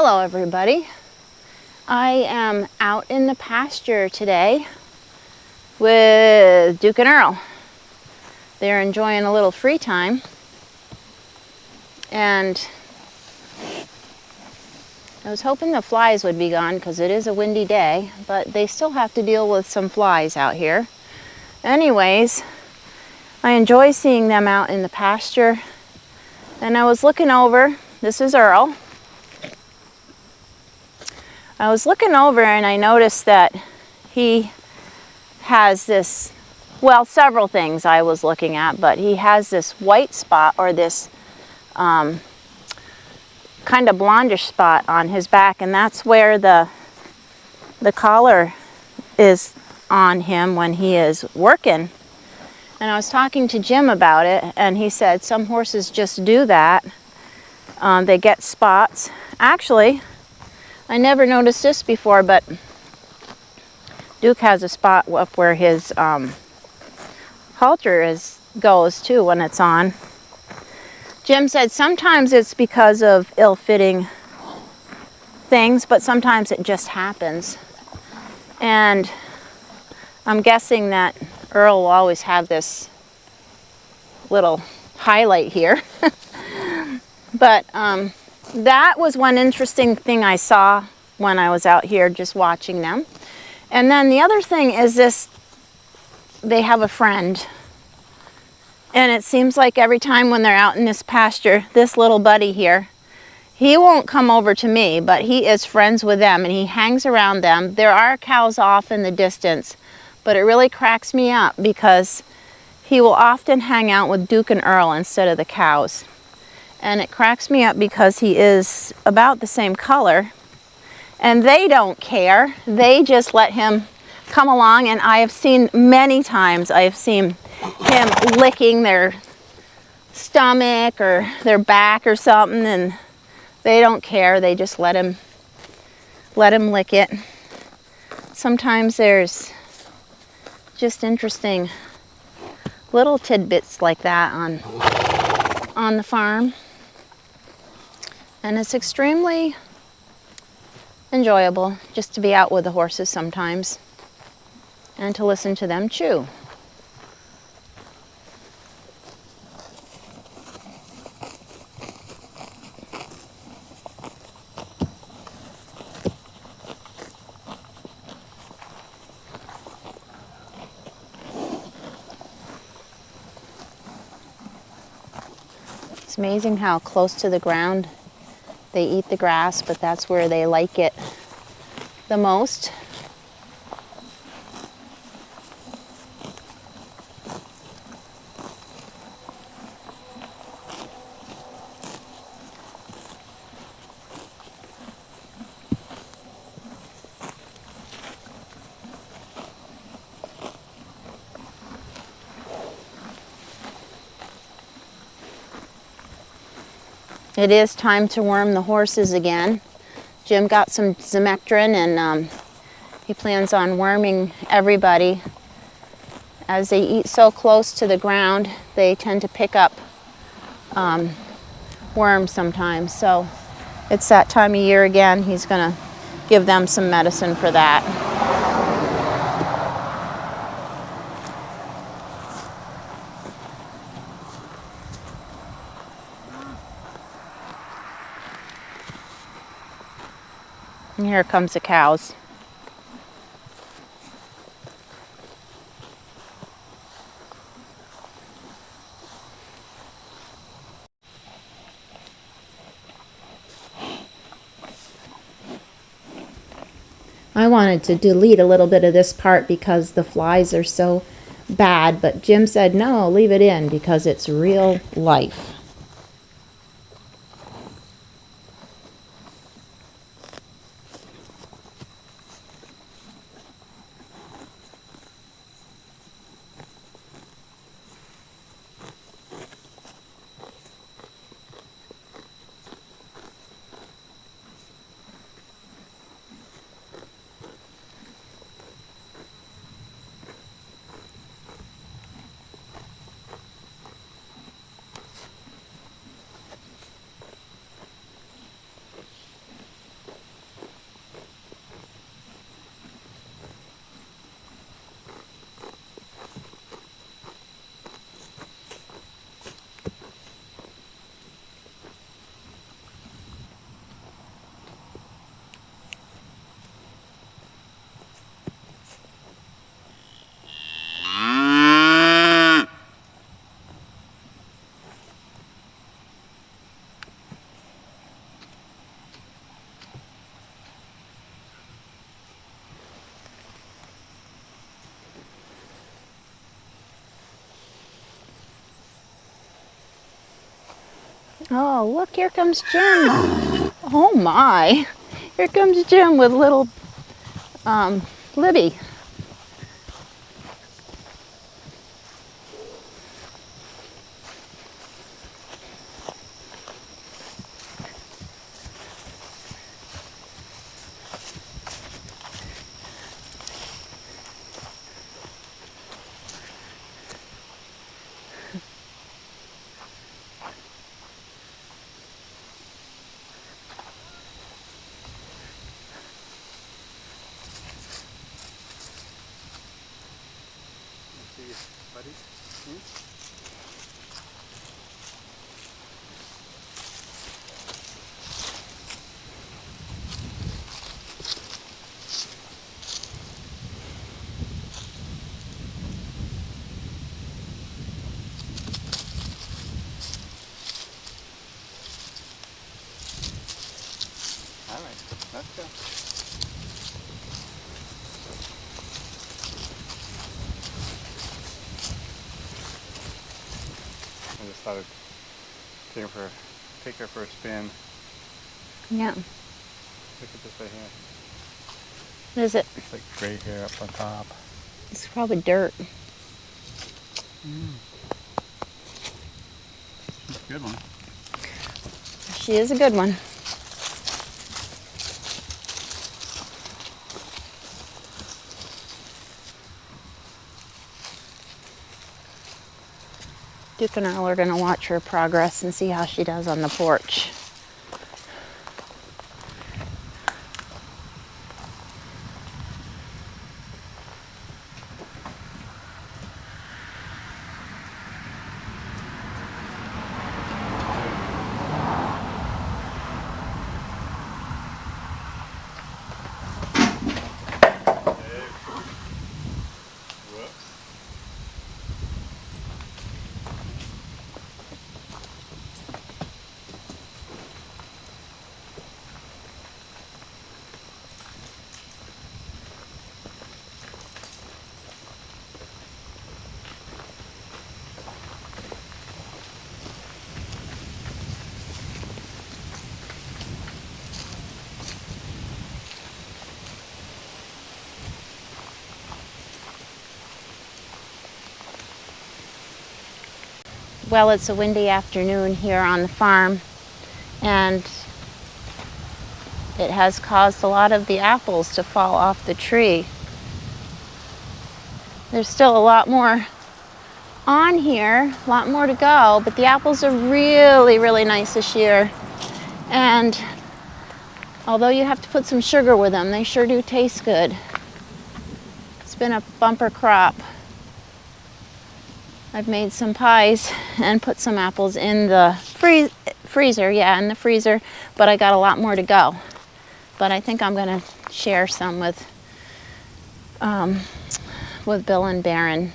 Hello everybody. I am out in the pasture today with Duke and Earl. They're enjoying a little free time, and I was hoping the flies would be gone because it is a windy day, but they still have to deal with some flies out here. Anyways, I enjoy seeing them out in the pasture, and I was looking over. This is Earl. I was looking over and I noticed that he has this, well, several things I was looking at, but he has this white spot, or this kind of blondish spot on his back, and that's where the collar is on him when he is working. And I was talking to Jim about it, and he said some horses just do that. They get spots. Actually, I never noticed this before, but Duke has a spot up where his halter goes too when it's on. Jim said sometimes it's because of ill-fitting things, but sometimes it just happens. And I'm guessing that Earl will always have this little highlight here. But that was one interesting thing I saw when I was out here just watching them. And then the other thing is this, they have a friend. And it seems like every time when they're out in this pasture, this little buddy here, he won't come over to me, but he is friends with them and he hangs around them. There are cows off in the distance, but it really cracks me up because he will often hang out with Duke and Earl instead of the cows. And it cracks me up because he is about the same color and they don't care. They just let him come along, and I have seen many times, I have seen him licking their stomach or their back or something, and they don't care. They just let him lick it. Sometimes there's just interesting little tidbits like that on the farm. And it's extremely enjoyable just to be out with the horses sometimes and to listen to them chew. It's amazing how close to the ground they eat the grass, but that's where they like it the most. It is time to worm the horses again. Jim got some Zimectrin, and he plans on worming everybody. As they eat so close to the ground, they tend to pick up worms sometimes. So it's that time of year again. He's going to give them some medicine for that. And here comes the cows. I wanted to delete a little bit of this part because the flies are so bad, but Jim said no, leave it in because it's real life. Oh, look, here comes Jim. Oh my. Here comes Jim with little Libby. Buddy? All right, let's go. I just thought I'd take her for a spin. Yeah. Look at this right here. What is it? It's like gray hair up on top. It's probably dirt. She's a good one. She is a good one. Duke and Earl are going to watch her progress and see how she does on the porch. Well, it's a windy afternoon here on the farm, and it has caused a lot of the apples to fall off the tree. There's still a lot more on here, a lot more to go, but the apples are really, really nice this year. And although you have to put some sugar with them, they sure do taste good. It's been a bumper crop. I've made some pies and put some apples in the freezer, in the freezer, but I got a lot more to go. But I think I'm gonna share some with Bill and Barron.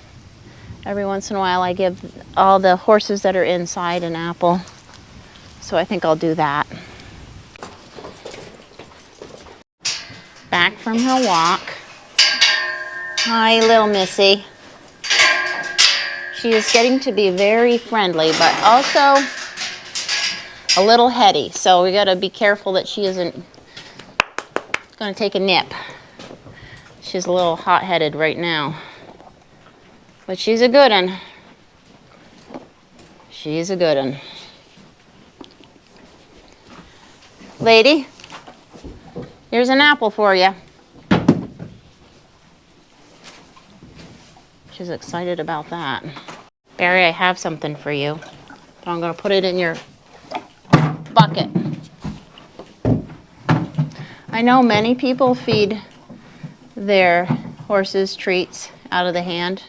Every once in a while I give all the horses that are inside an apple. So I think I'll do that. Back from her walk. Hi, little Missy. She is getting to be very friendly, but also a little heady. So we gotta be careful that she isn't gonna take a nip. She's a little hot-headed right now. But she's a good one. She's a good one. Lady, here's an apple for you. She's excited about that. Barry, I have something for you. But I'm going to put it in your bucket. I know many people feed their horses treats out of the hand.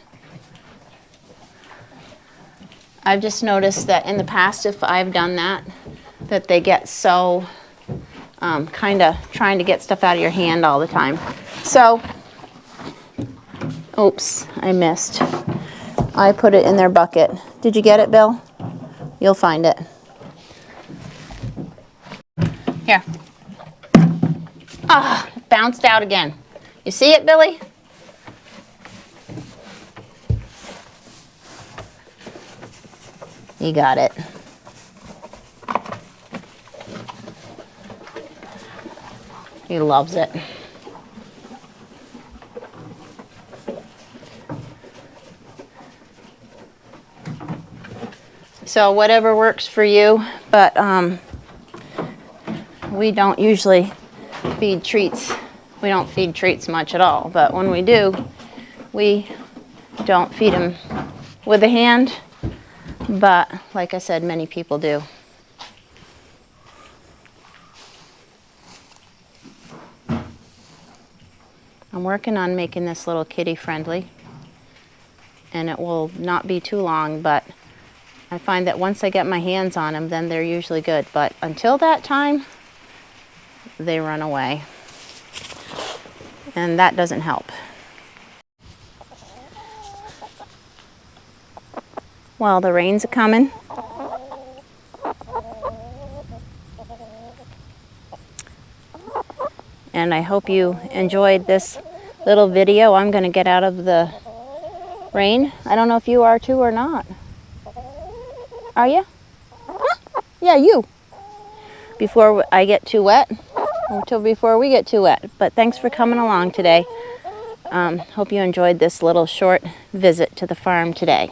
I've just noticed that in the past, if I've done that, that they get so kind of trying to get stuff out of your hand all the time. So, oops, I missed. I put it in their bucket. Did you get it, Bill? You'll find it. Here. Ah, it bounced out again. You see it, Billy? You got it. He loves it. So whatever works for you, but we don't usually feed treats. We don't feed treats much at all, but when we do, we don't feed them with a hand, but like I said, many people do. I'm working on making this little kitty friendly, and it will not be too long, but I find that once I get my hands on them, then they're usually good. But until that time, they run away. And that doesn't help. Well, the rain's coming. And I hope you enjoyed this little video. I'm going to get out of the rain. I don't know if you are too or not. Are you? Huh? Yeah, you. Before I get too wet. Until before we get too wet. But thanks for coming along today. Hope you enjoyed this little short visit to the farm today.